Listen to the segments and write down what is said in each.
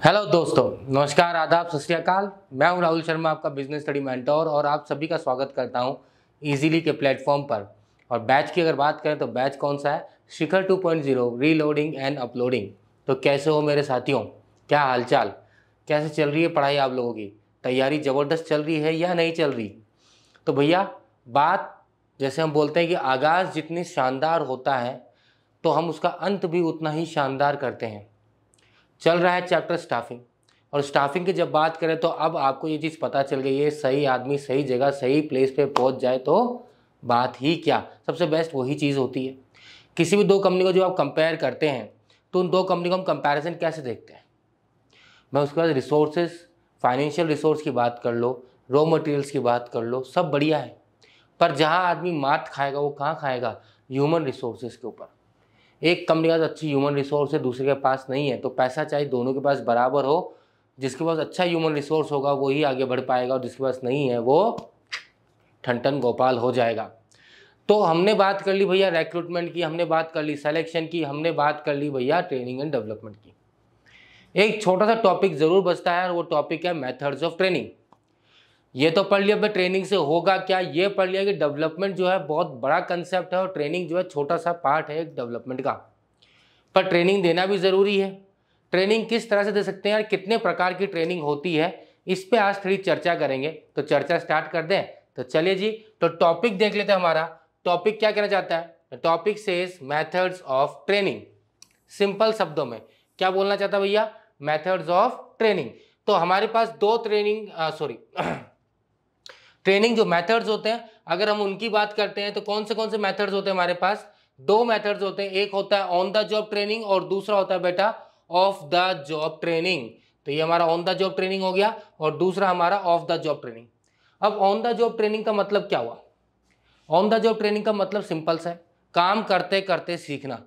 Hello दोस्तों, नमस्कार, आदाब, सत श्री अकाल। मैं हूं राहुल शर्मा, आपका बिजनेस स्टडी मेंटोर, और आप सभी का स्वागत करता हूं इजीली के प्लेटफॉर्म पर। और बैच की अगर बात करें तो बैच कौन सा है? शिखर 2.0 रीलोडिंग एंड अपलोडिंग। तो कैसे हो मेरे साथियों, क्या हालचाल, कैसे चल रही है पढ़ाई आप लोगों की? तैयारी ज़बरदस्त चल रही है या नहीं चल रही? तो भैया, बात जैसे हम बोलते हैं कि आगाज़ जितनी शानदार होता है तो हम उसका अंत भी उतना ही शानदार करते हैं। चल रहा है चैप्टर स्टाफिंग, और स्टाफिंग की जब बात करें तो अब आपको ये चीज़ पता चल गई है, सही आदमी सही जगह सही प्लेस पे पहुंच जाए तो बात ही क्या, सबसे बेस्ट वही चीज़ होती है। किसी भी दो कंपनी को जब आप कंपेयर करते हैं तो उन दो कंपनी को हम कंपैरिजन कैसे देखते हैं? मैं उसके बाद रिसोर्सेज, फाइनेंशियल रिसोर्स की बात कर लो, रॉ मटेरियल्स की बात कर लो, सब बढ़िया है। पर जहाँ आदमी मात खाएगा वो कहाँ खाएगा? ह्यूमन रिसोर्सेज के ऊपर। एक कंपनी के पास अच्छी ह्यूमन रिसोर्स है, दूसरे के पास नहीं है, तो पैसा चाहे दोनों के पास बराबर हो, जिसके पास अच्छा ह्यूमन रिसोर्स होगा वही आगे बढ़ पाएगा, और जिसके पास नहीं है वो ठन गोपाल हो जाएगा। तो हमने बात कर ली भैया रिक्रूटमेंट की, हमने बात कर ली सिलेक्शन की, हमने बात कर ली भैया ट्रेनिंग एंड डेवलपमेंट की। एक छोटा सा टॉपिक जरूर बचता है, और वो टॉपिक है मेथड्स ऑफ ट्रेनिंग। ये तो पढ़ लिया भाई ट्रेनिंग से होगा क्या, ये पढ़ लिया कि डेवलपमेंट जो है बहुत बड़ा कंसेप्ट है और ट्रेनिंग जो है छोटा सा पार्ट है एक डेवलपमेंट का। पर ट्रेनिंग देना भी ज़रूरी है। ट्रेनिंग किस तरह से दे सकते हैं और कितने प्रकार की ट्रेनिंग होती है, इस पे आज थोड़ी चर्चा करेंगे। तो चर्चा स्टार्ट कर दें? तो चलिए जी, तो टॉपिक देख लेते हैं। हमारा टॉपिक क्या कहना चाहता है? Topic says methods of training. Simple शब्दों में क्या बोलना चाहता है भैया? Methods of training. तो हमारे पास दो ट्रेनिंग जो मेथड्स होते हैं, अगर हम उनकी बात करते हैं तो कौन से मेथड्स होते हैं हमारे पास? दो मेथड्स होते हैं, एक होता है ऑन द जॉब ट्रेनिंग और दूसरा होता है बेटा ऑफ द जॉब ट्रेनिंग। तो ये हमारा ऑन द जॉब ट्रेनिंग हो गया और दूसरा हमारा ऑफ द जॉब ट्रेनिंग। अब ऑन द जॉब ट्रेनिंग का मतलब क्या हुआ? ऑन द जॉब ट्रेनिंग का मतलब सिंपल सा है, काम करते करते सीखना।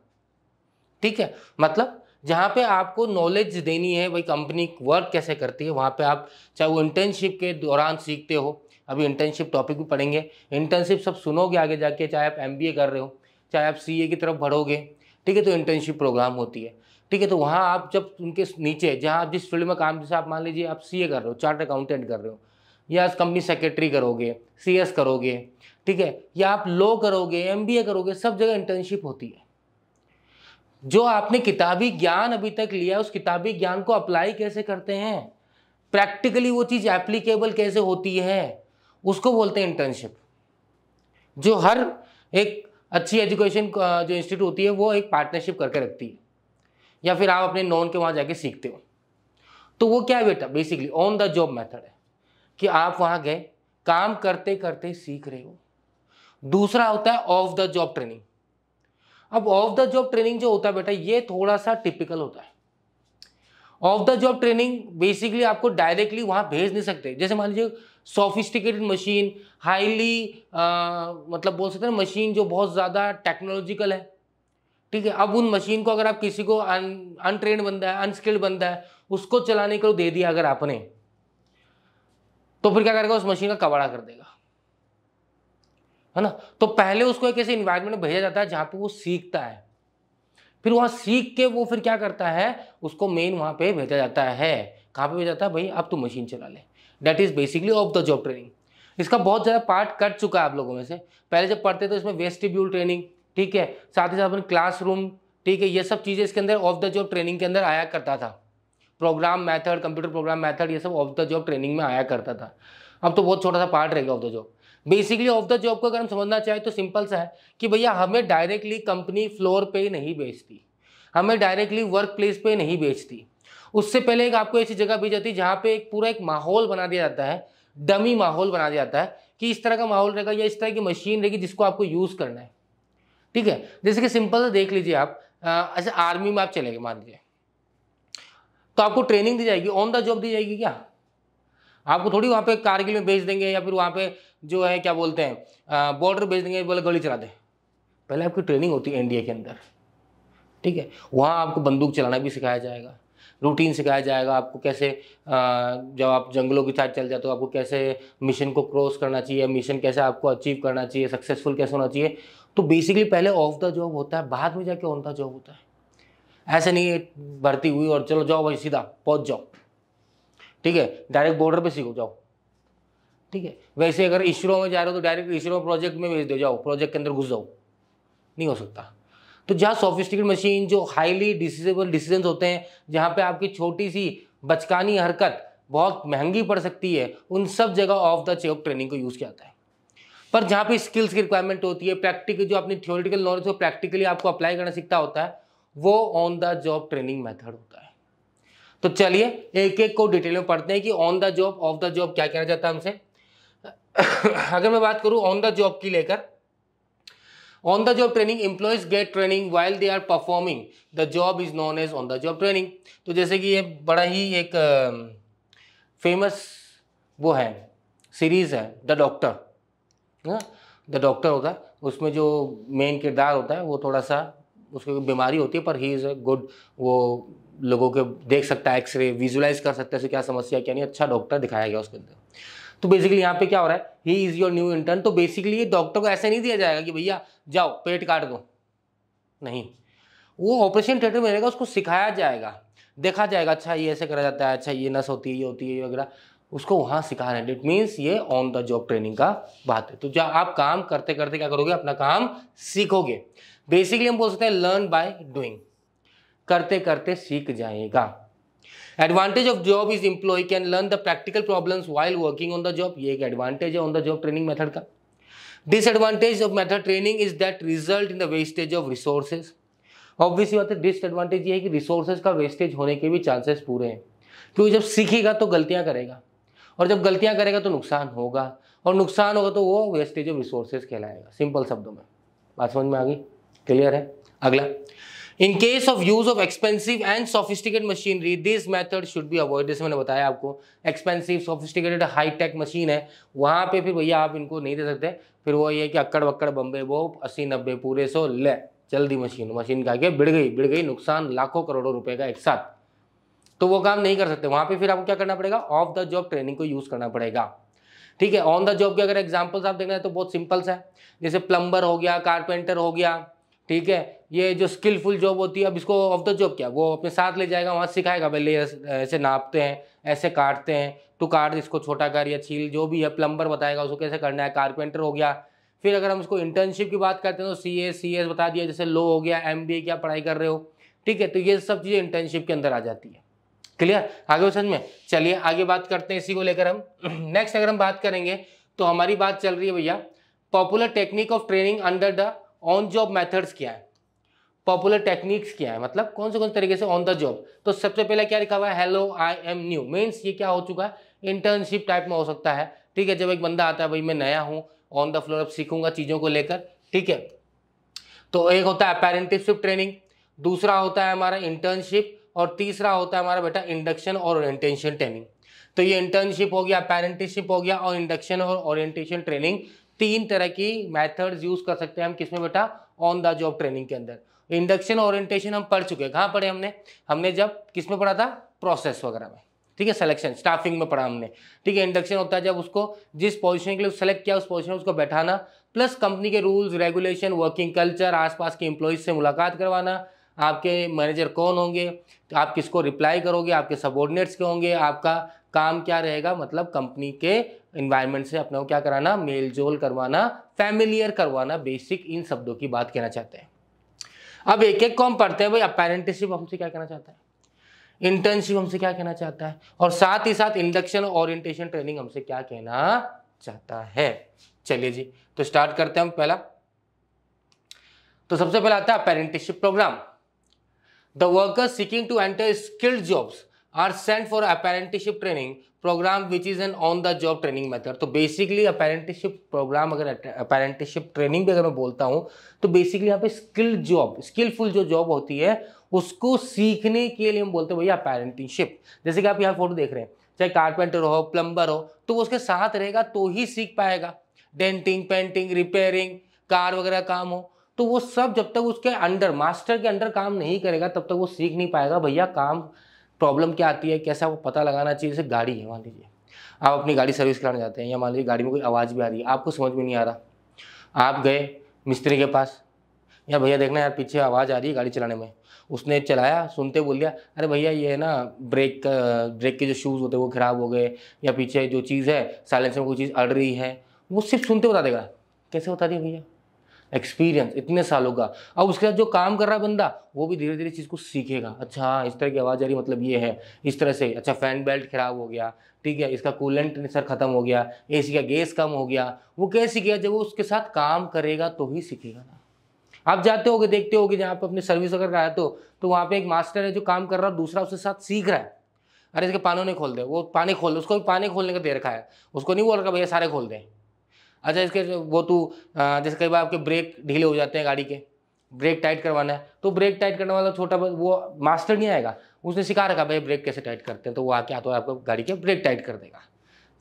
ठीक है, मतलब जहाँ पे आपको नॉलेज देनी है, भाई कंपनी वर्क कैसे करती है, वहाँ पे आप चाहे वो इंटर्नशिप के दौरान सीखते हो, अभी इंटर्नशिप टॉपिक भी पढ़ेंगे, इंटर्नशिप सब सुनोगे आगे जाके, चाहे आप एमबीए कर रहे हो, चाहे आप सीए की तरफ बढ़ोगे, ठीक है, तो इंटर्नशिप प्रोग्राम होती है। ठीक है, तो वहाँ आप जब उनके नीचे, जहाँ आप जिस फील्ड में काम, जैसे आप मान लीजिए आप सीए कर रहे हो, चार्ट अकाउंटेंट कर रहे हो, या कंपनी सेक्रेटरी करोगे, सीएस करोगे, ठीक है, या आप लॉ करोगे, एमबीए करोगे, सब जगह इंटर्नशिप होती है। जो आपने किताबी ज्ञान अभी तक लिया, उस किताबी ज्ञान को अप्लाई कैसे करते हैं, प्रैक्टिकली वो चीज़ एप्लीकेबल कैसे होती है, उसको बोलते हैं इंटर्नशिप। जो हर एक अच्छी एजुकेशन जो इंस्टीट्यूट होती है वो एक पार्टनरशिप करके रखती है, या फिर आप अपने नॉन के वहाँ जाके सीखते हो। तो वो क्या है बेटा? Basically on the job method है कि आप वहाँ गए, काम करते करते सीख रहे हो। दूसरा होता है ऑफ द जॉब ट्रेनिंग। अब ऑफ द जॉब ट्रेनिंग जो होता है बेटा, ये थोड़ा सा टिपिकल होता है। Of the job training basically आपको डायरेक्टली वहां भेज नहीं सकते। जैसे मान लीजिए सोफिस्टिकेटेड मशीन, हाईली मतलब बोल सकते हैं मशीन जो बहुत ज़्यादा टेक्नोलॉजिकल है, ठीक है, अब उन मशीन को अगर आप किसी को अनट्रेन्ड बंदा है, अनस्किल्ड बंदा है, उसको चलाने को दे दिया अगर आपने, तो फिर क्या करेगा? उस मशीन का कबाड़ा कर देगा, है ना। तो पहले उसको एक ऐसे इन्वायरमेंट में भेजा जाता है जहां पे वो सीखता है, फिर वहां सीख के वो फिर क्या करता है, उसको मेन वहां पे भेजा जाता है। कहाँ पे भेजा जाता है? भाई अब तू मशीन चला ले। That is basically of the job training. इसका बहुत ज़्यादा पार्ट कट चुका है आप लोगों में से। पहले जब पढ़ते तो इसमें वेस्टिब्यूल ट्रेनिंग, ठीक है, साथ ही साथ अपने क्लासरूम, ठीक है, ये सब चीज़ें इसके अंदर ऑफ द जॉब ट्रेनिंग के अंदर आया करता था। Programme method, computer program method, ये सब ऑफ द जॉब ट्रेनिंग में आया करता था। अब तो बहुत छोटा सा पार्ट रहेगा of the job. Basically of the job को अगर हम समझना चाहें तो सिंपल सा है कि भैया हमें डायरेक्टली कंपनी फ्लोर पे नहीं बेचती, हमें डायरेक्टली वर्क प्लेस पे नहीं बेचती। उससे पहले एक आपको ऐसी जगह भेज जाती है जहाँ पे एक पूरा एक माहौल बना दिया जाता है, डमी माहौल बना दिया जाता है कि इस तरह का माहौल रहेगा या इस तरह की मशीन रहेगी जिसको आपको यूज़ करना है। ठीक है, जैसे कि सिंपल से देख लीजिए आप, ऐसे आर्मी में आप चलेंगे मान लीजिए, तो आपको ट्रेनिंग दी जाएगी, ऑन द जॉब दी जाएगी क्या? आपको थोड़ी वहाँ पे कारगिल में भेज देंगे या फिर वहाँ पे जो है क्या बोलते हैं बॉर्डर भेज देंगे, बोले गोली चला दे। पहले आपकी ट्रेनिंग होती है एनडीए के अंदर, ठीक है, वहाँ आपको बंदूक चलाना भी सिखाया जाएगा, रूटीन सिखाया जाएगा आपको कैसे, जब आप जंगलों के साथ चल जाते हो आपको कैसे मिशन को क्रॉस करना चाहिए, मिशन कैसे आपको अचीव करना चाहिए, सक्सेसफुल कैसे होना चाहिए। तो बेसिकली पहले ऑफ द जॉब होता है, बाद में जाके ऑन द जॉब होता है। ऐसे नहीं भर्ती हुई और चलो जाओ भाई सीधा पहुंच जाओ, ठीक है, डायरेक्ट बॉर्डर पे सीखो जाओ, ठीक है। वैसे अगर इसरो में जा रहे हो तो डायरेक्ट इसरो प्रोजेक्ट में भेज दो, जाओ प्रोजेक्ट के अंदर घुस जाओ, नहीं हो सकता। तो जहाँ सोफिस्टिकेटेड मशीन, जो हाईली डिसीजेबल डिसीजंस होते हैं, जहाँ पे आपकी छोटी सी बचकानी हरकत बहुत महंगी पड़ सकती है, उन सब जगह ऑफ द जॉब ट्रेनिंग को यूज़ किया जाता है। पर जहाँ पे स्किल्स की रिक्वायरमेंट होती है, प्रैक्टिकल जो अपनी थ्योरेटिकल नॉलेज को प्रैक्टिकली आपको अप्लाई करना सीखता होता है, वो on the job training method होता है। तो चलिए एक एक को डिटेल में पढ़ते हैं कि on the job, of the job क्या कहना चाहता है हमसे। अगर मैं बात करूं ऑन द जॉब की लेकर, on the job training, employees get training while they are performing the job is known as on the job training. तो जैसे कि ये बड़ा ही एक फेमस वो है सीरीज है द डॉक्टर, द डॉक्टर होता है, उसमें जो मेन किरदार होता है वो थोड़ा सा उसको बीमारी होती है, पर ही इज़ अ गुड, वो लोगों के देख सकता है, एक्सरे विजुलाइज कर सकता है क्या समस्या क्या नहीं, अच्छा डॉक्टर दिखाया गया उसके अंदर। तो बेसिकली यहाँ पे क्या हो रहा है, he is your new intern. तो बेसिकली ये डॉक्टर को ऐसे नहीं दिया जाएगा कि भैया जाओ पेट काट दो, नहीं, वो ऑपरेशन थिएटर में रहेगा, उसको सिखाया जाएगा, देखा जाएगा, अच्छा ये ऐसे करा जाता है, अच्छा ये नस होती है, ये होती है, ये वगैरह, उसको वहाँ सिखा रहे हैं। इट मीन्स ये ऑन द जॉब ट्रेनिंग का बात है। तो जब आप काम करते करते क्या करोगे, अपना काम सीखोगे। बेसिकली हम बोल सकते हैं लर्न बाय डूइंग, करते करते सीख जाएगा। Advantage of job is employ can learn the practical problems while working on the job, ये एक एडवांटेज है on the job training method का। Disadvantage of method training is that result in the wastage of resources. Obviously बात है, disadvantage ये है कि resources का वेस्टेज होने के भी चांसेस पूरे हैं, क्योंकि जब सीखेगा तो गलतियां करेगा, और जब गलतियां करेगा तो नुकसान होगा, और नुकसान होगा तो वो वेस्टेज ऑफ रिसोर्सेज कहलाएगा। सिंपल शब्दों में बात समझ में आ गई, क्लियर है। अगला, in case of use of expensive and sophisticated machinery this method should be avoid. जैसे मैंने बताया आपको, expensive sophisticated high tech machine है, वहाँ पे फिर भैया आप इनको नहीं दे सकते, फिर वो ये कि अक्कड़ बक्कड़ बम्बे वो 80-90 पूरे 100 ले जल्दी मशीन का के बिड़ गई, नुकसान लाखों करोड़ों रुपए का एक साथ, तो वो काम नहीं कर सकते। वहाँ पे फिर आपको क्या करना पड़ेगा, ऑफ द जॉब ट्रेनिंग को यूज़ करना पड़ेगा, ठीक है। ऑन द जॉब के अगर एग्जांपल्स आप देखना है तो बहुत सिंपल सा है, जैसे प्लम्बर हो गया, कारपेंटर हो गया, ठीक है। ये जो स्किलफुल जॉब होती है, अब इसको ऑफ द जॉब क्या, वो अपने साथ ले जाएगा, वहाँ सिखाएगा भाई ऐसे नापते हैं, ऐसे काटते हैं, टू काट इसको छोटा कर या छील, जो भी है प्लम्बर बताएगा उसको कैसे करना है। कारपेंटर हो गया। फिर अगर हम इसको इंटर्नशिप की बात करते हैं तो CS बता दिया, जैसे लो हो गया, MBA क्या पढ़ाई कर रहे हो, ठीक है। तो ये सब चीज़ें इंटर्नशिप के अंदर आ जाती है, क्लियर, आगे समझ में। चलिए आगे बात करते हैं इसी को लेकर हम। नेक्स्ट अगर हम बात करेंगे तो हमारी बात चल रही है भैया popular technique of training under the on job methods क्या है, पॉपुलर टेक्निक्स क्या है, मतलब कौन से तरीके से ऑन द जॉब। तो सबसे पहले क्या लिखा हुआ है, hello I am new, means ये क्या हो चुका है, इंटर्नशिप टाइप में हो सकता है, ठीक है। जब एक बंदा आता है भाई मैं नया हूँ, ऑन द फ्लोर अब सीखूंगा चीज़ों को लेकर, ठीक है। तो एक होता है अपेरेंटिसशिप ट्रेनिंग, दूसरा होता है हमारा इंटर्नशिप, और तीसरा होता है हमारा बेटा इंडक्शन और ओरिएंटेशन ट्रेनिंग। तो ये इंटर्नशिप हो गया, अपेरेंटिसशिप हो गया, और इंडक्शन और ओरिएंटेशन ट्रेनिंग, तीन तरह की मेथड्स यूज कर सकते हैं हम किसमें बेटा, ऑन द जॉब ट्रेनिंग के अंदर। इंडक्शन और ओरिएंटेशन हम पढ़ चुके हैं, कहाँ पढ़े हमने जब किसमें पढ़ा था, प्रोसेस वगैरह में, ठीक है, सिलेक्शन स्टाफिंग में पढ़ा हमने, ठीक है। इंडक्शन होता है जब उसको जिस पोजीशन के लिए सेलेक्ट किया उस पोजीशन में उसको बैठाना, प्लस कंपनी के रूल्स रेगुलेशन, वर्किंग कल्चर, आसपास के एम्प्लॉइज से मुलाकात करवाना, आपके मैनेजर कौन होंगे, आप किसको रिप्लाई करोगे, आपके सबॉर्डिनेट्स के होंगे, आपका काम क्या रहेगा, मतलब कंपनी के एनवायरनमेंट से अपने को क्या कराना, मेल जोल करवाना, फैमिलियर करवाना, बेसिक इन शब्दों की बात कहना चाहते हैं। अब एक एक को हम पढ़ते हैं भाई, अपेरेंटिसशिप हमसे क्या कहना चाहता है, इंटर्नशिप हमसे क्या कहना चाहता है, और साथ ही साथ इंडक्शन और ओरिएंटेशन ट्रेनिंग हमसे क्या कहना चाहता है। चलिए जी, तो स्टार्ट करते हैं हम पहला। तो सबसे पहला आता है apprenticeship program. The workers seeking to enter skilled jobs are sent for apprenticeship training program which is an on the job training method. तो बेसिकली अपेरेंटिसशिप प्रोग्राम, अगर अपेरेंटिसशिप ट्रेनिंग भी अगर मैं बोलता हूँ तो बेसिकली यहाँ पे स्किल्ड जॉब, स्किलफुल जो जॉब होती है उसको सीखने के लिए हम बोलते हैं भैया अपेरेंटिसशिप। जैसे कि आप यहाँ फोटो देख रहे हैं, चाहे कारपेंटर हो, प्लम्बर हो, तो वो उसके साथ रहेगा तो ही सीख पाएगा। डेंटिंग, पेंटिंग, रिपेयरिंग, कार वगैरह काम हो, तो वो सब जब तक उसके अंडर, मास्टर के अंडर काम नहीं करेगा तब तक वो सीख नहीं पाएगा भैया काम, प्रॉब्लम क्या आती है, कैसा वो पता लगाना चाहिए। जैसे गाड़ी है, मान लीजिए आप अपनी गाड़ी सर्विस कराने जाते हैं, या मान लीजिए गाड़ी में कोई आवाज़ भी आ रही है, आपको समझ में नहीं आ रहा, आप गए मिस्त्री के पास, या भैया देखना यार पीछे आवाज़ आ रही है गाड़ी चलाने में, उसने चलाया, सुनते बोल दिया अरे भैया ये है ना ब्रेक के जो शूज़ होते हैं वो ख़राब हो गए, या पीछे जो चीज़ है साइलेंसर में कोई चीज़ अड़ रही है, वो सिर्फ सुनते बता देगा। कैसे बता दिया भैया? एक्सपीरियंस इतने सालों का। अब उसके बाद जो काम कर रहा है बंदा वो भी धीरे धीरे चीज़ को सीखेगा। अच्छा हाँ, इस तरह की आवाज़ आ रही मतलब ये है, इस तरह से। अच्छा फैन बेल्ट खराब हो गया, ठीक है, इसका कूलेंट सर खत्म हो गया, एसी का गैस कम हो गया। वो कैसे सीखेगा? जब वो उसके साथ काम करेगा तो ही सीखेगा ना। आप जाते होगे, देखते होगे जहाँ पे अपने सर्विस वगैरह कराया तो वहाँ पे एक मास्टर है जो काम कर रहा है, दूसरा उसके साथ सीख रहा है। अरे इसके पानों नहीं खोल दे, वो पानी खोल दे, उसको भी पानी खोलने का दे रखा है, उसको नहीं बोल रखा भैया सारे खोल दें। अच्छा इसके वो तू जैसे कई बार आपके ब्रेक ढीले हो जाते हैं गाड़ी के, ब्रेक टाइट करवाना है तो ब्रेक टाइट करने वाला छोटा वो मास्टर नहीं आएगा, उसने सिखा रखा भाई ब्रेक कैसे टाइट करते हैं, तो वो आके तो आपको गाड़ी के ब्रेक टाइट कर देगा।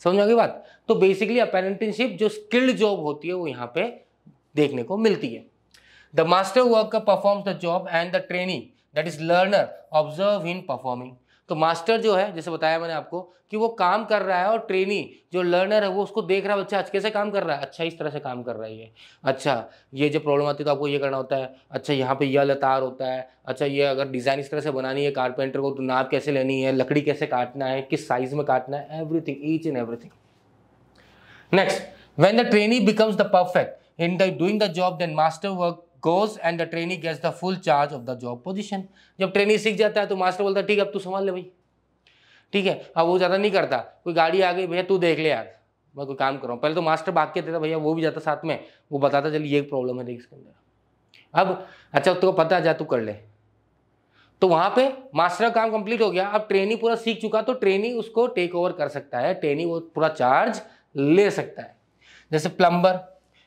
समझ में आ गई बात? तो बेसिकली अप्रेंटिसशिप जो स्किल्ड जॉब होती है वो यहाँ पे देखने को मिलती है। The master worker performs the job and the trainee that is learner observe in performing. तो मास्टर जो है, जैसे बताया मैंने आपको कि वो काम कर रहा है और ट्रेनी जो लर्नर है वो उसको देख रहा है, बच्चा आज कैसे काम कर रहा है, अच्छा इस तरह से काम कर रहा है ये, अच्छा ये जो प्रॉब्लम आती है तो आपको ये करना होता है, अच्छा यहाँ पे यह लतार होता है, अच्छा ये अगर डिज़ाइन इस तरह से बनानी है कारपेंटर को तो नाप कैसे लेनी है, लकड़ी कैसे काटना है, किस साइज में काटना है, everything, each and everything. Next, when the trainee becomes the perfect in the doing the job then master work goes and the trainee gets the full charge of the job position। जब trainee सीख जाता है तो master बोलता है ठीक है अब तू संभाल ले भाई, ठीक है। अब वो ज़्यादा नहीं करता, कोई गाड़ी आ गई भैया तू देख ले यार मैं कोई काम कर रहा हूँ, पहले तो मास्टर भाग के देता भैया, वो भी जाता साथ में, वो बताता चल ये प्रॉब्लम है देख इसके अंदर। अब अच्छा तुझको पता जा तू कर ले, तो वहाँ पे मास्टर का काम कंप्लीट हो गया। अब ट्रेनी पूरा सीख चुका तो ट्रेनी उसको टेक ओवर कर सकता है, ट्रेनी वो पूरा चार्ज ले सकता है। जैसे प्लम्बर,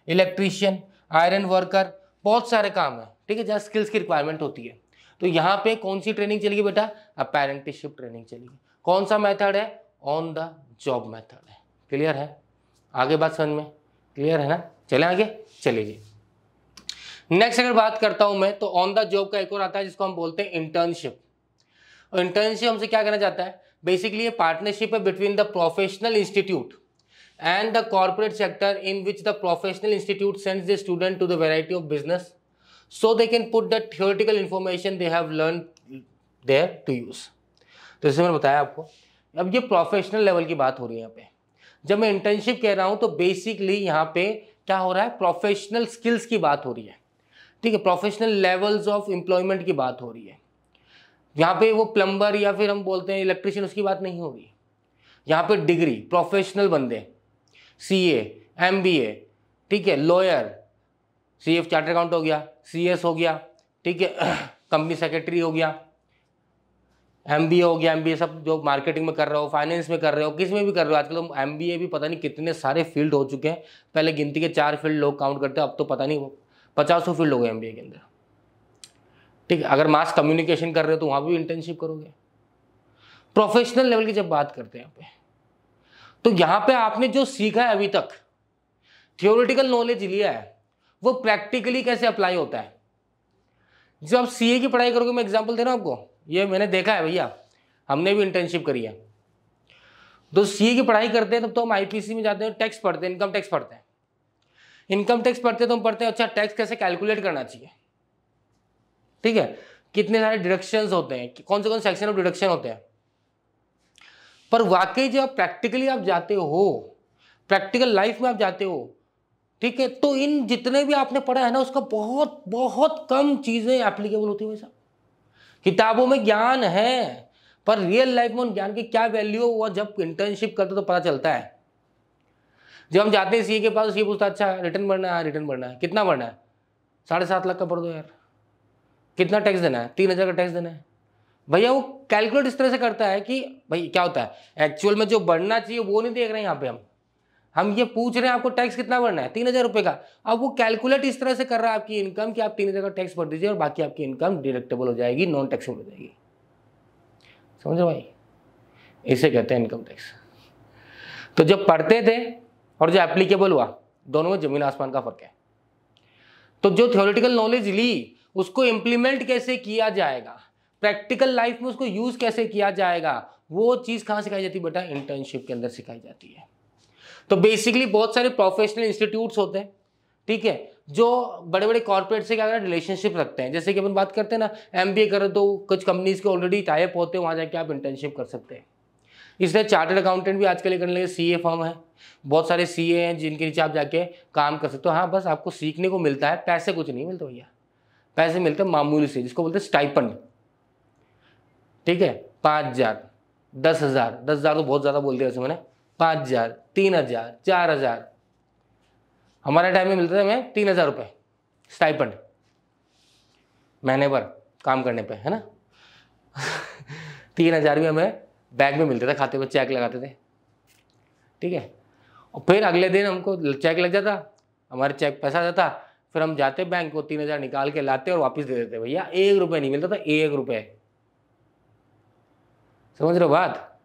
इलेक्ट्रीशियन, आयरन वर्कर, बहुत सारे काम है, ठीक है, जहाँ स्किल्स की रिक्वायरमेंट होती है। तो यहाँ पे कौन सी ट्रेनिंग चलेगी बेटा? अप्रेंटिसशिप ट्रेनिंग चलेगी। कौन सा मेथड है? ऑन द जॉब मेथड है। क्लियर है? आगे बात समझ में क्लियर है ना? चले आगे, चलिए जी। नेक्स्ट अगर बात करता हूं मैं तो ऑन द जॉब का एक और आता है जिसको हम बोलते हैं इंटर्नशिप। और इंटर्नशिप हमसे क्या करना चाहता है? बेसिकली ये पार्टनरशिप है between the professional institute and the corporate sector in which the professional institute sends the student to the variety of business so they can put the theoretical information they have learned there to use। तो जैसे मैंने बताया आपको, अब ये professional level की बात हो रही है यहाँ पे। जब मैं इंटर्नशिप कह रहा हूँ तो बेसिकली यहाँ पे क्या हो रहा है? प्रोफेशनल स्किल्स की बात हो रही है, ठीक है, प्रोफेशनल लेवल्स ऑफ एम्प्लॉयमेंट की बात हो रही है। यहाँ पे वो प्लम्बर या फिर हम बोलते हैं इलेक्ट्रिशियन उसकी बात नहीं हो रही। यहाँ पे डिग्री, प्रोफेशनल बंदे, CA, MBA, ठीक है, लॉयर, CF चार्टर अकाउंट हो गया, CS हो गया, ठीक है, कंपनी सेक्रेटरी हो गया, MBA हो गया, MBA सब जो मार्केटिंग में कर रहे हो, फाइनेंस में कर रहे हो, किस में भी कर रहे हो। आजकल तो MBA भी पता नहीं कितने सारे फील्ड हो चुके हैं, पहले गिनती के 4 फील्ड लोग काउंट करते हैं, अब तो पता नहीं 50 फील्ड हो गए MBA के अंदर, ठीक है। अगर मास कम्युनिकेशन कर रहे हो तो वहाँ भी इंटर्नशिप करोगे। प्रोफेशनल लेवल की जब बात करते हैं यहाँ पे, तो यहां पे आपने जो सीखा है अभी तक, थियोरेटिकल नॉलेज लिया है, वो प्रैक्टिकली कैसे अप्लाई होता है। जब आप CA की पढ़ाई करोगे, मैं एग्जांपल दे रहा हूं आपको, ये मैंने देखा है भैया, हमने भी इंटर्नशिप करी है। तो CA की पढ़ाई करते हैं तब तो हम IPC में जाते हैं, टैक्स पढ़ते हैं, इनकम टैक्स पढ़ते हैं। इनकम टैक्स पढ़ते हैं तो हम पढ़ते हैं अच्छा टैक्स कैसे कैलकुलेट करना चाहिए, ठीक है, कितने सारे डिडक्शंस होते हैं, कौन से सेक्शन ऑफ डिडक्शन होते हैं। पर वाकई जब प्रैक्टिकली आप जाते हो, प्रैक्टिकल लाइफ में आप जाते हो, ठीक है, तो इन जितने भी आपने पढ़ा है ना उसका बहुत बहुत कम चीजें एप्लीकेबल होती है भाई साहब। किताबों में ज्ञान है पर रियल लाइफ में उन ज्ञान की क्या वैल्यू है वो जब इंटर्नशिप करते तो पता चलता है। जब हम जाते हैं CA के पास, ये पूछता अच्छा रिटर्न भरना है, रिटर्न भरना है, कितना भरना है? 7.5 लाख का भर दो यार। कितना टैक्स देना है? 3,000 का टैक्स देना है। भैया वो कैलकुलेट इस तरह से करता है कि भाई क्या होता है एक्चुअल में जो बढ़ना चाहिए वो नहीं देख रहे हैं यहाँ पे हम ये पूछ रहे हैं आपको टैक्स कितना भरना है? 3,000 रुपये का। अब वो कैलकुलेट इस तरह से कर रहा है आपकी इनकम कि आप 3,000 का टैक्स भर दीजिए और बाकी आपकी इनकम डिडक्टेबल हो जाएगी, नॉन टैक्सेबल हो जाएगी। समझ रहे भाई? इसे कहते हैं इनकम टैक्स। तो जब पढ़ते थे और जो एप्लीकेबल हुआ, दोनों में जमीन आसमान का फर्क है। तो जो थ्योरेटिकल नॉलेज ली उसको इंप्लीमेंट कैसे किया जाएगा, प्रैक्टिकल लाइफ में उसको यूज कैसे किया जाएगा, वो चीज कहां सिखाई जाती है बेटा? इंटर्नशिप के अंदर सिखाई जाती है। तो बेसिकली बहुत सारे प्रोफेशनल इंस्टीट्यूट्स होते हैं, ठीक है, जो बड़े बड़े कॉर्पोरेट से क्या रिलेशनशिप रखते हैं, जैसे कि अपन बात करते हैं ना MBA करो तो कुछ कंपनीज के ऑलरेडी टाइप होते हैं, वहाँ जाके आप इंटर्नशिप कर सकते हैं। इसलिए चार्टर्ड अकाउंटेंट भी आजकल ये करने लगे, CA फर्म है, बहुत सारे CA हैं जिनके नीचे आप जाके काम कर सकते हो। हाँ, बस आपको सीखने को मिलता है, पैसे कुछ नहीं मिलते भैया, पैसे मिलते हैं मामूली से, जिसको बोलते हैं स्टाइपेंड। ठीक है, 5,000, 10,000, 10,000 तो बहुत ज़्यादा बोल दिया वैसे मैंने, 5,000, 3,000, 4,000। हमारे टाइम में मिलते थे हमें 3,000 रुपये स्टाइपेंड महीने भर काम करने पे, है ना। 3,000 भी हमें बैंक में मिलते थे, खाते में चेक लगाते थे। ठीक है, और फिर अगले दिन हमको चेक लग जाता, हमारे चेक पैसा आ जाता, फिर हम जाते बैंक को 3,000 निकाल के लाते और वापस दे देते। भैया 1 रुपये नहीं मिलता था, 1 रुपये। समझ रहे हो बात?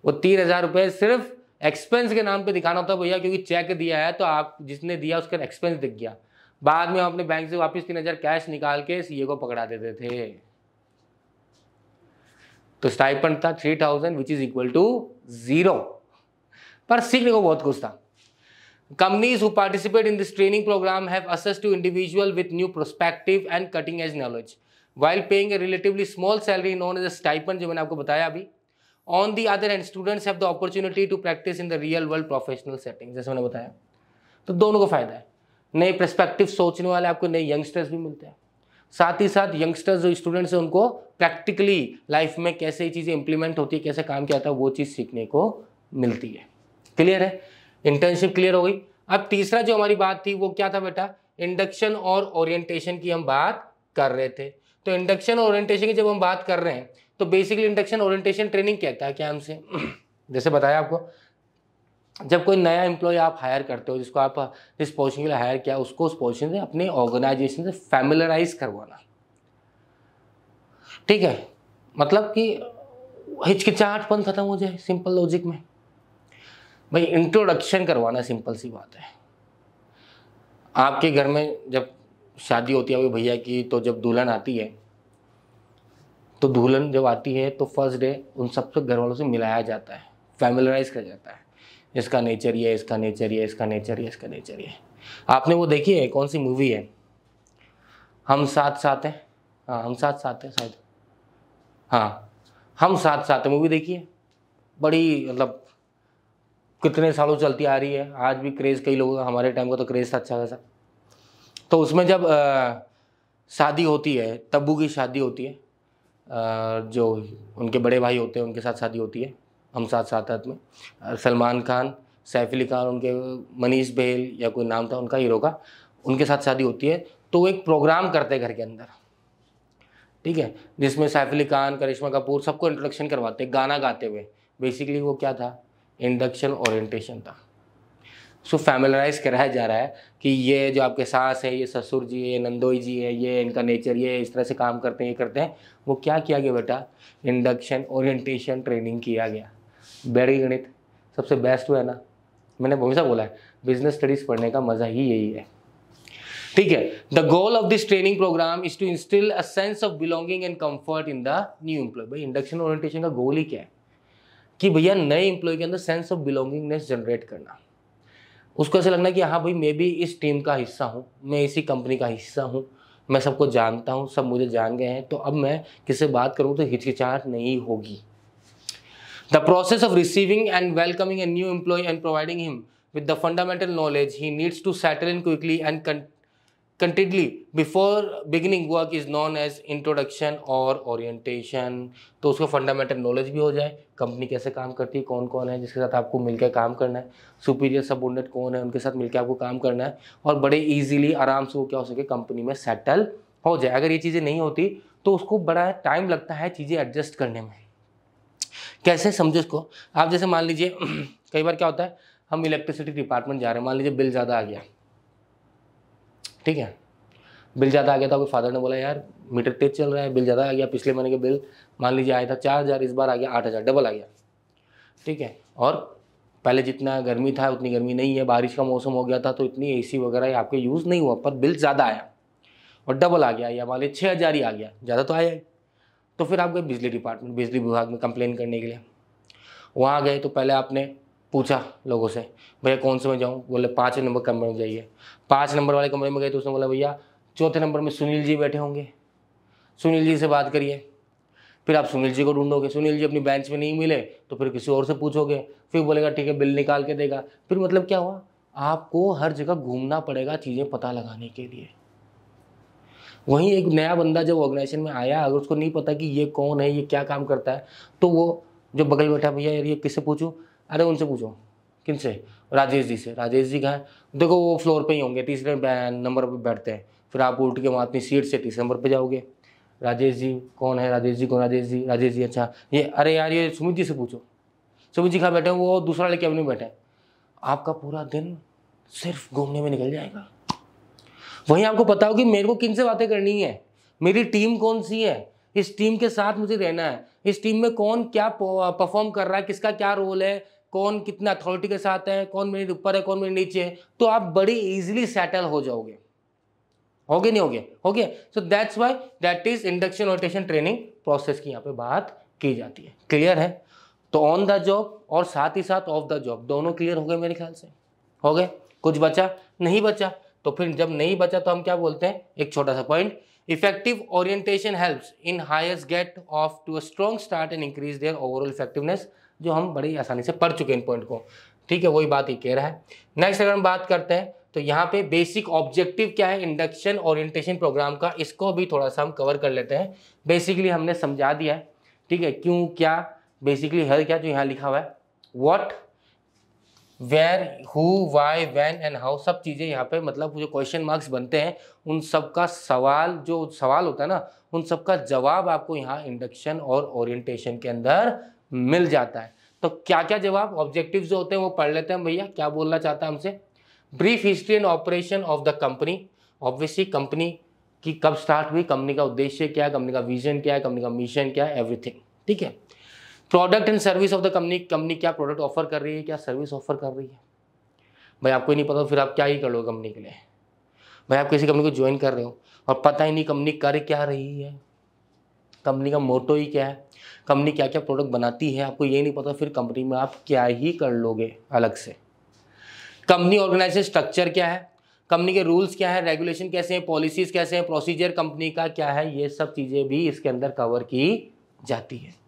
वो 3,000 रुपये सिर्फ एक्सपेंस के नाम पे दिखाना होता है भैया, क्योंकि चेक दिया है तो आप जिसने दिया उसका एक्सपेंस दिख गया। बाद में हम अपने बैंक से वापस 3,000 कैश निकाल के CA को पकड़ा देते थे। तो स्टाइपेंड था 3,000 विच इज इक्वल टू 0, पर सीखने को बहुत कुछ था। Companies who participate in this training program have access to individual with new perspective and cutting edge knowledge while paying a relatively small salary known as a stipend, जो मैंने आपको बताया अभी। On the other hand, students have the opportunity to practice in the real world professional setting, जैसे मैंने बताया। तो दोनों को फायदा है, नए पर्सपेक्टिव सोचने वाले आपको नए यंगस्टर्स भी मिलते हैं, साथ ही साथ यंगस्टर्स जो स्टूडेंट्स हैं उनको प्रैक्टिकली लाइफ में कैसे चीज़ें इंप्लीमेंट होती है, कैसे काम किया जाता है, वो चीज़ सीखने को मिलती है। क्लियर है? इंटर्नशिप क्लियर हो गई। अब तीसरा जो हमारी बात थी वो क्या था बेटा? इंडक्शन और ओरिएंटेशन की हम बात कर रहे थे। तो इंडक्शन और ओरिएंटेशन की जब हम बात कर रहे हैं तो बेसिकली इंडक्शन ओरिएंटेशन ट्रेनिंग कहता है क्या हमसे, जैसे बताया आपको, जब कोई नया एम्प्लॉय आप हायर करते हो, जिसको आप जिस पोजीशन के लिए हायर किया, उसको उस पोजीशन से अपने ऑर्गेनाइजेशन से फैमिलराइज करवाना। ठीक है, मतलब कि हिचकिचाहटपन खत्म हो जाए, सिंपल लॉजिक में भाई इंट्रोडक्शन करवाना, सिंपल सी बात है। आपके घर में जब शादी होती है वो भैया की, तो जब दुल्हन आती है, तो दुल्हन जब आती है तो फर्स्ट डे उन सबसे घर वालों से मिलाया जाता है, फैमिलराइज किया जाता है, इसका नेचर ये, इसका नेचर ये, इसका नेचर ये, इसका नेचर ये। आपने वो देखी है, कौन सी मूवी है, हम साथ साथ हैं? हाँ, हम साथ साथ हैं शायद, हाँ हम साथ साथ हैं मूवी देखी है, बड़ी मतलब कितने सालों चलती आ रही है, आज भी क्रेज़ कई लोगों का, हमारे टाइम का तो क्रेज़ था अच्छा खासा। तो उसमें जब शादी होती है, तब्बू की शादी होती है, जो उनके बड़े भाई होते हैं उनके साथ शादी होती है, हम साथ साथ में सलमान खान, सैफ अली खान, उनके मनीष बहल या कोई नाम था उनका हीरो का, उनके साथ शादी होती है। तो वो एक प्रोग्राम करते हैं घर के अंदर, ठीक है, जिसमें सैफ अली खान, करिश्मा कपूर सबको इंट्रोडक्शन करवाते हैं गाना गाते हुए। बेसिकली वो क्या था? इंडक्शन ओरिएंटेशन था। सो फैमिलराइज कराया जा रहा है कि ये जो आपके सास है, ये ससुर जी है, ये नंदोई जी है, ये इनका नेचर ये इस तरह से काम करते हैं, ये करते हैं। वो क्या किया गया बेटा? इंडक्शन ओरिएंटेशन ट्रेनिंग किया गया। बैठ गणित सबसे बेस्ट हुआ है ना, मैंने हमेशा बोला है बिजनेस स्टडीज़ पढ़ने का मज़ा ही यही है। ठीक है, the goal of this training programme is to instil a sense of belonging and comfort in the new employee. भाई इंडक्शन ओरिएंटेशन का गोल ही क्या है? कि भैया नए एम्प्लॉय के अंदर सेंस ऑफ बिलोंगिंगनेस जनरेट करना, उसको ऐसा लगना कि हाँ भाई मैं भी इस टीम का हिस्सा हूँ, मैं इसी कंपनी का हिस्सा हूँ, मैं सबको जानता हूँ, सब मुझे जान गए हैं, तो अब मैं किससे बात करूँ तो हिचकिचाहट नहीं होगी। The process of receiving end welcoming a new employ and providing him with the fundamental knowledge he needs to settle in quickly and contentedly before beginning work is known as introduction और orientation। तो उसको fundamental knowledge भी हो जाए, company कैसे काम करती है, कौन कौन है जिसके साथ आपको मिलकर काम करना है, सुपीरियर सबऑर्डिनेट कौन है, उनके साथ मिलकर आपको काम करना है, और बड़े इजीली आराम से वो क्या हो सके कंपनी में सेटल हो जाए। अगर ये चीज़ें नहीं होती तो उसको बड़ा टाइम लगता है चीज़ें एडजस्ट करने में। कैसे समझो इसको? आप जैसे मान लीजिए कई बार क्या होता है, हम इलेक्ट्रिसिटी डिपार्टमेंट जा रहे हैं, मान लीजिए बिल ज़्यादा आ गया, ठीक है, बिल ज़्यादा आ गया था, आपके फादर ने बोला यार मीटर तेज चल रहा है, बिल ज़्यादा आ गया, पिछले महीने का बिल मान लीजिए आया था 4,000, इस बार आ गया 8,000, डबल आ गया, ठीक है, और पहले जितना गर्मी था उतनी गर्मी नहीं है, बारिश का मौसम हो गया था तो इतनी AC वगैरह आपके यूज़ नहीं हुआ, पर बिल ज़्यादा आया और डबल आ गया, या मान लीजिए 6,000 ही आ गया, ज़्यादा तो आया ही। तो फिर आप गए बिजली डिपार्टमेंट, बिजली विभाग में कंप्लेन करने के लिए। वहाँ गए तो पहले आपने पूछा लोगों से, भैया कौन से में जाऊँ, बोले 5 नंबर कमरे में जाइए। 5 नंबर वाले कमरे में गए तो उसने बोला भैया 4थे नंबर में सुनील जी बैठे होंगे, सुनील जी से बात करिए। फिर आप सुनील जी को ढूंढोगे, सुनील जी अपनी बेंच में नहीं मिले तो फिर किसी और से पूछोगे, फिर बोलेगा ठीक है बिल निकाल के देगा। फिर मतलब क्या हुआ, आपको हर जगह घूमना पड़ेगा चीज़ें पता लगाने के लिए। वहीं एक नया बंदा जब ऑर्गेनाइजेशन में आया, अगर उसको नहीं पता कि ये कौन है, ये क्या काम करता है, तो वो जो बगल बैठा, भैया यार ये किससे पूछूं, अरे उनसे पूछो। किनसे, राजेश जी से। राजेश जी कहाँ है, देखो वो फ्लोर पे ही होंगे, 3रे नंबर पे बैठते हैं। फिर आप उठ के वहाँ अपनी सीट से 3रे नंबर पे जाओगे। राजेश जी कौन है, राजेश जी कौन, राजेश जी अच्छा ये, अरे यार ये सुमित जी से पूछो। सुमित जी कहाँ बैठे हैं, वो दूसरा वाले कैबिन में बैठे हैं। आपका पूरा दिन सिर्फ घूमने में निकल जाएगा। वहीं आपको पता हो कि मेरे को किन से बातें करनी है, मेरी टीम कौन सी है, इस टीम के साथ मुझे रहना है, इस टीम में कौन क्या परफॉर्म कर रहा है, किसका क्या रोल है, कौन कितना अथॉरिटी के साथ है, कौन मेरे ऊपर है, कौन मेरे नीचे है, तो आप बड़ी इजीली सेटल हो जाओगे। होगे नहीं होगे, होगे। So that's why that is induction orientation training process की यहाँ पे बात की जाती है। क्लियर है? तो ऑन द जॉब और साथ ही साथ ऑफ द जॉब दोनों क्लियर हो गए मेरे ख्याल से। हो गए? कुछ बचा? नहीं बचा। तो फिर जब नहीं बचा तो हम क्या बोलते हैं, एक छोटा सा point, effective orientation helps in hires get off to a strong start and increase their overall effectiveness, जो हम बड़ी आसानी से पढ़ चुके हैं इन पॉइंट को। ठीक है, वही बात ही कह रहा है। नेक्स्ट अगर हम बात करते हैं तो यहाँ पे बेसिक ऑब्जेक्टिव क्या है इंडक्शन ओरिएंटेशन प्रोग्राम का, इसको भी थोड़ा सा हम कवर कर लेते हैं। बेसिकली हमने समझा दिया है, ठीक है, क्यों क्या बेसिकली है क्या, जो यहाँ लिखा हुआ है what, where, who, why, when and how, सब चीज़ें यहाँ पे मतलब जो क्वेश्चन मार्क्स बनते हैं उन सब का सवाल, जो सवाल होता है ना, उन सब का जवाब आपको यहाँ इंडक्शन और ओरिएंटेशन के अंदर मिल जाता है। तो क्या क्या जवाब, ऑब्जेक्टिव्स जो होते हैं वो पढ़ लेते हैं भैया, क्या बोलना चाहता है हमसे। Brief history and operation of the company, obviously company की कब स्टार्ट हुई, कंपनी का उद्देश्य क्या है, कंपनी का विजन क्या है, कंपनी का मिशन क्या है, एवरीथिंग। ठीक है। Product and service of the company, company क्या प्रोडक्ट ऑफर कर रही है, क्या सर्विस ऑफर कर रही है। भाई आपको ही नहीं पता फिर आप क्या ही कर लो कंपनी के लिए। भाई आप किसी कंपनी को ज्वाइन कर रहे हो और पता ही नहीं कंपनी कर क्या रही है, कंपनी का मोटो ही क्या है, कंपनी क्या क्या प्रोडक्ट बनाती है, आपको ये नहीं पता, फिर कंपनी में आप क्या ही कर लोगे अलग से। कंपनी ऑर्गेनाइजेशन स्ट्रक्चर क्या है, कंपनी के रूल्स क्या है, रेगुलेशन कैसे हैं, पॉलिसीज कैसे हैं, प्रोसीजर कंपनी का क्या है, ये सब चीज़ें भी इसके अंदर कवर की जाती है।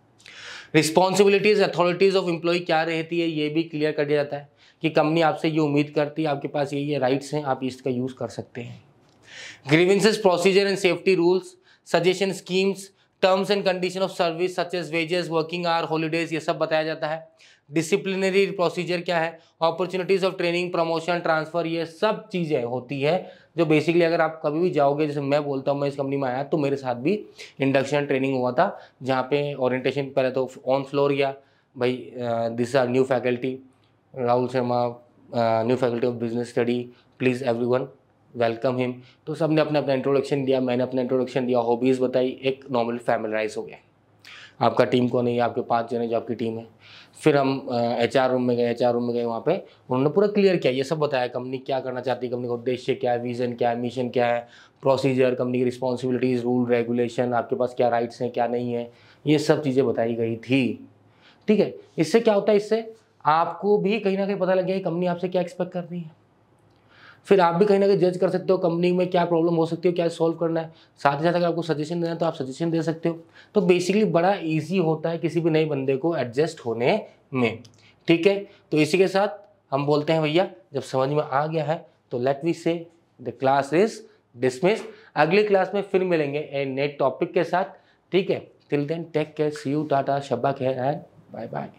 रिस्पॉन्सिबिलिटीज अथॉरिटीज ऑफ एम्प्लॉय क्या रहती है, ये भी क्लियर कर दिया जाता है कि कंपनी आपसे ये उम्मीद करती है, आपके पास ये राइट्स हैं, आप इसका यूज़ कर सकते हैं। Grievances procedure and safety rules, suggestion schemes, terms and condition of service such as wages, working hour, holidays, ये सब बताया जाता है। डिसिप्लिनरी प्रोसीजर क्या है, opportunities of training, promotion, transfer, ये सब चीज़ें होती है जो बेसिकली अगर आप कभी भी जाओगे, जैसे मैं बोलता हूँ मैं इस कंपनी में आया तो मेरे साथ भी इंडक्शन ट्रेनिंग हुआ था, जहाँ पे ओरिएंटेशन पहले तो ऑन फ्लोर गया, भाई this are new faculty, Rahul Sharma new faculty of business study, please everyone welcome him. तो सबने अपना अपना इंट्रोडक्शन दिया, मैंने अपना इंट्रोडक्शन दिया, हॉबीज़ बताई, एक नॉर्मल फैमिलराइज हो गया। आपका टीम कौन है, आपके 5 जने जो आपकी टीम है। फिर हम HR रूम में गए, वहाँ पे उन्होंने पूरा क्लियर किया, ये सब बताया कंपनी क्या करना चाहती है, कंपनी का उद्देश्य क्या है, विजन क्या है, मिशन क्या है, प्रोसीजर, कंपनी की रिस्पॉन्सिबिलिटीज़, रूल रेगुलेशन, आपके पास क्या राइट्स हैं क्या नहीं है, ये सब चीज़ें बताई गई थी। ठीक है, इससे क्या होता है, इससे आपको भी कहीं ना कहीं पता लग गया कि कंपनी आपसे क्या एक्सपेक्ट कर रही है। फिर आप भी कहीं ना कहीं जज कर सकते हो कंपनी में क्या प्रॉब्लम हो सकती है, क्या सॉल्व करना है। साथ ही साथ अगर आपको सजेशन देना है तो आप सजेशन दे सकते हो। तो बेसिकली बड़ा इजी होता है किसी भी नए बंदे को एडजस्ट होने में। ठीक है, तो इसी के साथ हम बोलते हैं भैया जब समझ में आ गया है तो लेट वी से द क्लास इज डिसमिस। अगली क्लास में फिर मिलेंगे ए नए टॉपिक के साथ। ठीक है, till then take care, see you, tata, शब्बा खैर एंड बाय बाय।